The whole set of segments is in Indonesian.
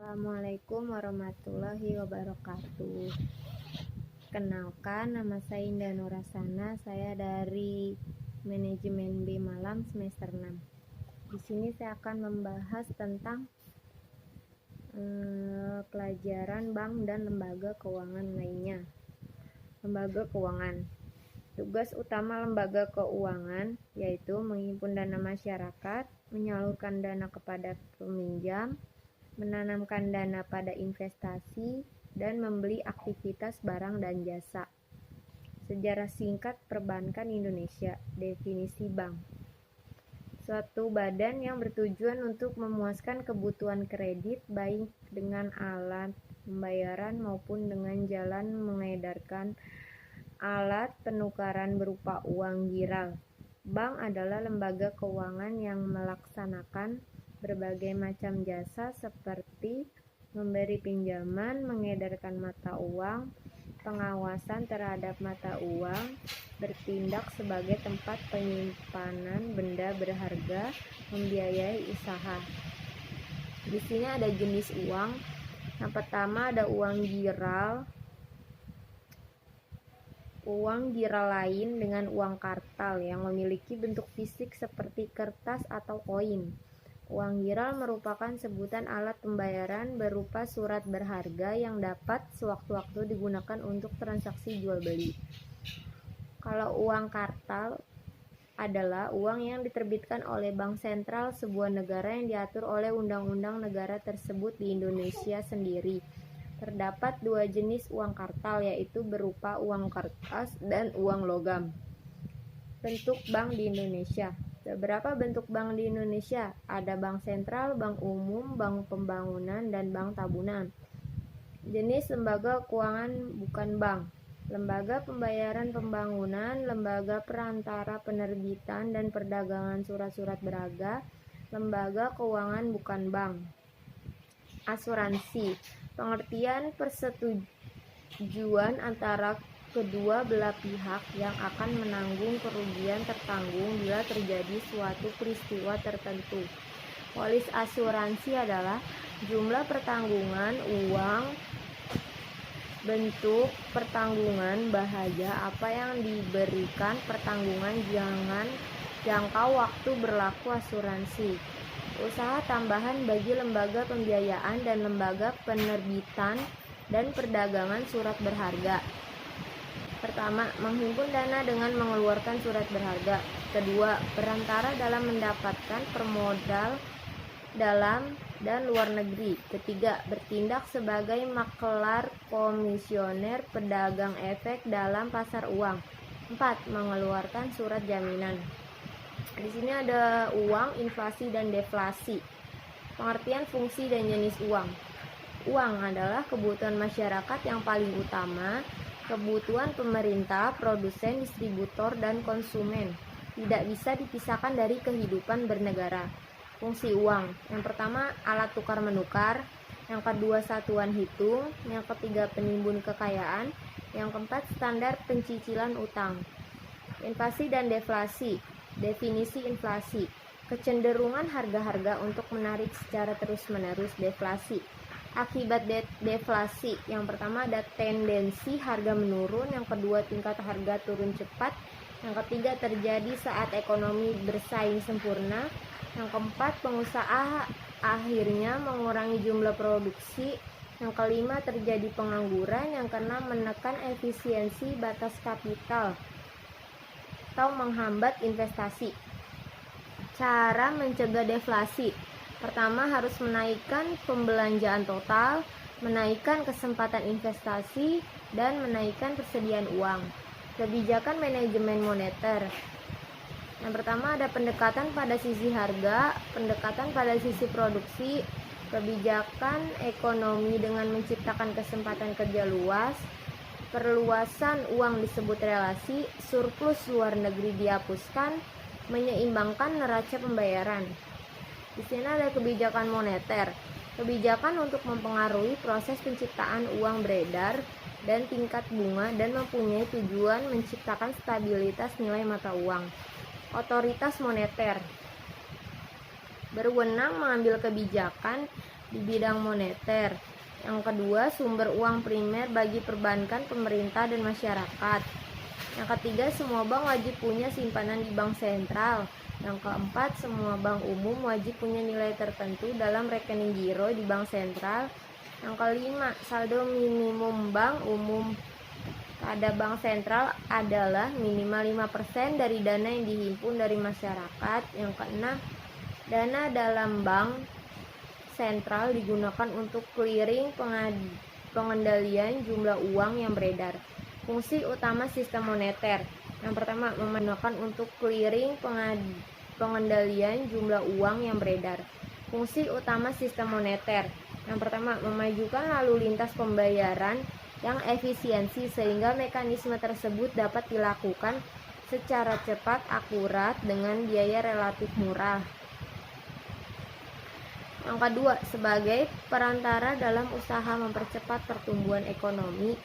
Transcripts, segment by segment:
Assalamualaikum warahmatullahi wabarakatuh. Kenalkan, nama saya Indah Nurasana. Saya dari Manajemen B Malam semester 6. Di sini saya akan membahas tentang pelajaran bank dan lembaga keuangan lainnya. Lembaga keuangan. Tugas utama lembaga keuangan yaitu menghimpun dana masyarakat, menyalurkan dana kepada peminjam, menanamkan dana pada investasi, dan membeli aktivitas barang dan jasa. Sejarah singkat perbankan Indonesia. Definisi bank: suatu badan yang bertujuan untuk memuaskan kebutuhan kredit baik dengan alat pembayaran maupun dengan jalan mengedarkan alat penukaran berupa uang giral. Bank adalah lembaga keuangan yang melaksanakan berbagai macam jasa seperti memberi pinjaman, mengedarkan mata uang, pengawasan terhadap mata uang, bertindak sebagai tempat penyimpanan benda berharga, membiayai usaha. Di sini ada jenis uang. Yang pertama ada uang giral. Uang giral lain dengan uang kartal yang memiliki bentuk fisik seperti kertas atau koin. Uang giral merupakan sebutan alat pembayaran berupa surat berharga yang dapat sewaktu-waktu digunakan untuk transaksi jual beli. Kalau uang kartal adalah uang yang diterbitkan oleh bank sentral sebuah negara yang diatur oleh undang-undang negara tersebut. Di Indonesia sendiri terdapat dua jenis uang kartal, yaitu berupa uang kertas dan uang logam. Bentuk bank di Indonesia. Beberapa bentuk bank di Indonesia, ada bank sentral, bank umum, bank pembangunan, dan bank tabunan. Jenis lembaga keuangan bukan bank: lembaga pembayaran pembangunan, lembaga perantara penerbitan dan perdagangan surat-surat berharga, lembaga keuangan bukan bank. Asuransi: pengertian persetujuan antara kedua belah pihak yang akan menanggung kerugian tertanggung bila terjadi suatu peristiwa tertentu. Polis asuransi adalah jumlah pertanggungan uang, bentuk pertanggungan bahaya apa yang diberikan pertanggungan jangka waktu berlaku asuransi. Usaha tambahan bagi lembaga pembiayaan dan lembaga penerbitan dan perdagangan surat berharga. Pertama, menghimpun dana dengan mengeluarkan surat berharga. Kedua, perantara dalam mendapatkan permodal dalam dan luar negeri. Ketiga, bertindak sebagai makelar, komisioner, pedagang efek dalam pasar uang. Empat, mengeluarkan surat jaminan. Di sini ada uang, inflasi, dan deflasi. Pengertian fungsi dan jenis uang. Uang adalah kebutuhan masyarakat yang paling utama, kebutuhan pemerintah, produsen, distributor, dan konsumen. Tidak bisa dipisahkan dari kehidupan bernegara. Fungsi uang: yang pertama, alat tukar menukar. Yang kedua, satuan hitung. Yang ketiga, penimbun kekayaan. Yang keempat, standar pencicilan utang. Inflasi dan deflasi. Definisi inflasi: kecenderungan harga-harga untuk menarik secara terus-menerus. Deflasi: akibat deflasi, yang pertama ada tendensi harga menurun, yang kedua tingkat harga turun cepat, yang ketiga terjadi saat ekonomi bersaing sempurna, yang keempat pengusaha akhirnya mengurangi jumlah produksi, yang kelima terjadi pengangguran, yang keenam menekan efisiensi batas kapital atau menghambat investasi. Cara mencegah deflasi: pertama, harus menaikkan pembelanjaan total, menaikkan kesempatan investasi, dan menaikkan persediaan uang. Kebijakan manajemen moneter: yang pertama ada pendekatan pada sisi harga, pendekatan pada sisi produksi, kebijakan ekonomi dengan menciptakan kesempatan kerja luas, perluasan uang disebut relasi, surplus luar negeri dihapuskan, menyeimbangkan neraca pembayaran. Di sini ada kebijakan moneter, kebijakan untuk mempengaruhi proses penciptaan uang beredar dan tingkat bunga dan mempunyai tujuan menciptakan stabilitas nilai mata uang. Otoritas moneter berwenang mengambil kebijakan di bidang moneter. Yang kedua, sumber uang primer bagi perbankan, pemerintah, dan masyarakat. Yang ketiga, semua bank wajib punya simpanan di bank sentral. Yang keempat, semua bank umum wajib punya nilai tertentu dalam rekening giro di bank sentral. Yang kelima, saldo minimum bank umum pada bank sentral adalah minimal 5% dari dana yang dihimpun dari masyarakat. Yang keenam, dana dalam bank sentral digunakan untuk clearing, pengendalian jumlah uang yang beredar. Fungsi utama sistem moneter. Yang pertama, menggunakan untuk clearing, pengendalian jumlah uang yang beredar. Fungsi utama sistem moneter. Yang pertama, memajukan lalu lintas pembayaran yang efisiensi sehingga mekanisme tersebut dapat dilakukan secara cepat, akurat, dengan biaya relatif murah. Yang kedua, sebagai perantara dalam usaha mempercepat pertumbuhan ekonomi.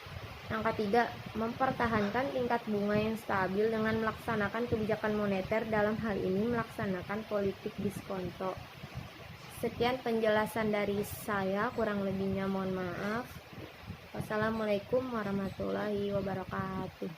Yang ketiga, mempertahankan tingkat bunga yang stabil dengan melaksanakan kebijakan moneter, dalam hal ini melaksanakan politik diskonto. Sekian penjelasan dari saya, kurang lebihnya mohon maaf. Wassalamualaikum warahmatullahi wabarakatuh.